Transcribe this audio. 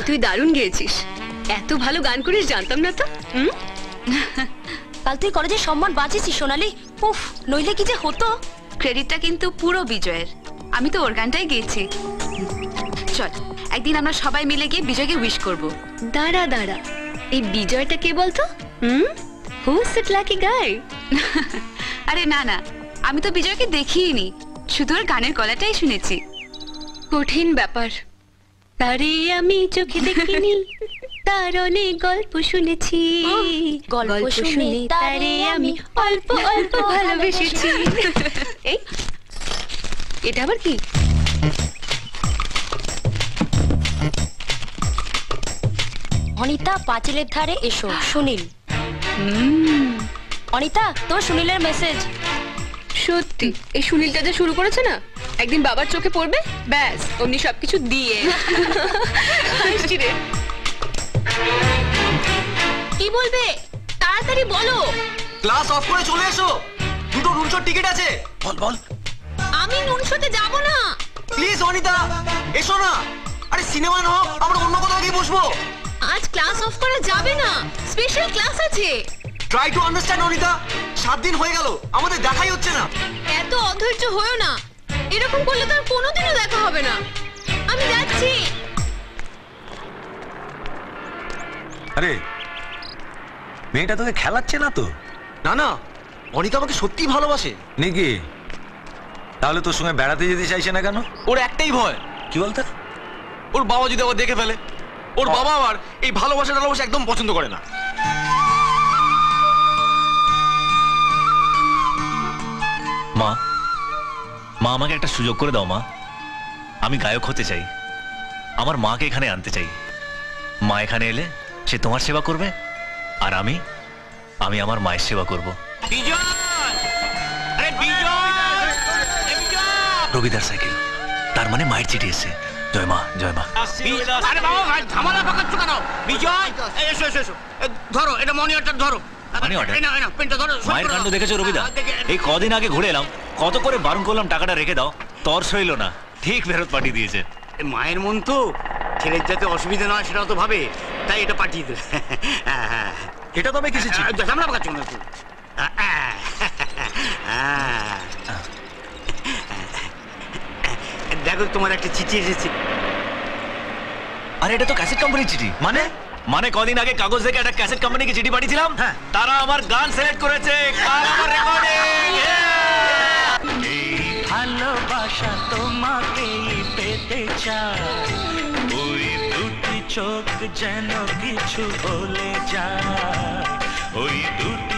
তুই দারুণ গেয়েছিস। এত ভালো গান করিস জানতাম না তো। কাল তুই কলেজের সম্মান বাঁচিয়েছিস সোনালি। উফ, নইলে কি যে হতো। ক্রেডিটটা কিন্তু পুরো বিজয়ের, আমি তো ওর গানটাই গেয়েছি। চল একদিন আমরা সবাই মিলে গিয়ে বিজয়কে উইশ করব। দাঁড়া দাঁড়া, এই বিজয়টা কে বলতো? হু ইজ দ্যাট লাকি গাই? আরে না না, আমি তো বিজয়কে দেখিনি, শুধু ওর গানের গলাটাই শুনেছি। কঠিন ব্যাপার। তারে আমি চোখে দেখিনি, তার অনেক গল্প শুনেছি, গল্প শুনে তারে আমি অল্প অল্প ভালোবেসেছি। এই এটা আবার কি? অনিতা পাঁচিলের ধারে এসো, সুনীল। অনিতা, তোর সুনীলের মেসেজ। সত্যি এই সুনীলটা যে শুরু করেছে না, একদিন বাবার চোখে পড়বে, ব্যাস অমনি সবকিছু দিয়ে। হাসছি রে। কি বলবে তাড়াতাড়ি বলো। ক্লাস অফ করে চলে এসো, দুটো নুনশোর টিকিট আছে। বল বল। আমি নুনশোতে যাব না। প্লিজ অনিতা এসো না। আরে সিনেমা না হোক, আমরা অন্য কোথাও গিয়ে বসবো। আজ ক্লাস অফ করা যাবে না, স্পেশাল ক্লাস আছে। ট্রাই টু আন্ডারস্ট্যান্ড অনিতা, 7 দিন হয়ে গেল আমাদের দেখাই হচ্ছে না। এত অধৈর্য হয়েও না, এরকম করলে তো আর কোনোদিনও দেখা হবে না। আমি যাচ্ছি। আরে মেয়েটা তোকে খেলাচ্ছে না তো? না না, অনিতা আমাকে সত্যি ভালোবাসে। নাকি? তাহলে তোর সঙ্গে বেড়াতে যেতে চাইছে না কেন? ওর একটাই ভয়। কি বলতে? ওর বাবা যদি আবার দেখে ফেলে। ওর বাবা আবার এই ভালোবাসা টালোবাসা একদম পছন্দ করে না। মা, মা আমাকে একটা সুযোগ করে দাও মা। আমি গায়ক হতে চাই, আমার মাকে এখানে আনতে চাই। মা এখানে এলে সে তোমার সেবা করবে, আর আমি আমার মায়ের সেবা করব। রবিদার সাইকেল, তার মানে মায়ের চিঠি এসেছে। জয় মা, জয় মা। আরে বাবা, ঝামেলা পাকাচ্ছ কেন? বিজয়, এসো এসো এসো, ধরো এটা মনি অর্ডার ধরো। Money order? এই নাও পেনটা ধরো। মায়ের কাণ্ড দেখেছো রবিদা? এই কদিন আগে ঘুরে এলাম, কত করে বারণ করলাম টাকাটা রেখে দাও, তর সইল না, ঠিক ফেরত পাঠিয়ে দিয়েছে। মায়ের মন তো, ছেলের যাতে অসুবিধা না হয় সেটাও তো ভাবে, তাই এটা পাঠিয়ে দেবে। এটা তবে কিছু ঝামেলা পাকাচ্ছ না তুই। দেখো তোমার একটা চিঠি এসেছে। আরে এটা তো ক্যাসেট কোম্পানির চিঠি। মানে মানে কদিন আগে কাগজ থেকে একটা ক্যাসেট কোম্পানিকে চিঠি পাঠিয়েছিলাম, তারা আমার গান সিলেক্ট করেছে, কাল আমার রেকর্ডিং। এই ভালোবাসা তোমাকে পেতে চায়, ওই দুটি চোখ যেন কিছু বলে যায়, ওই দুটি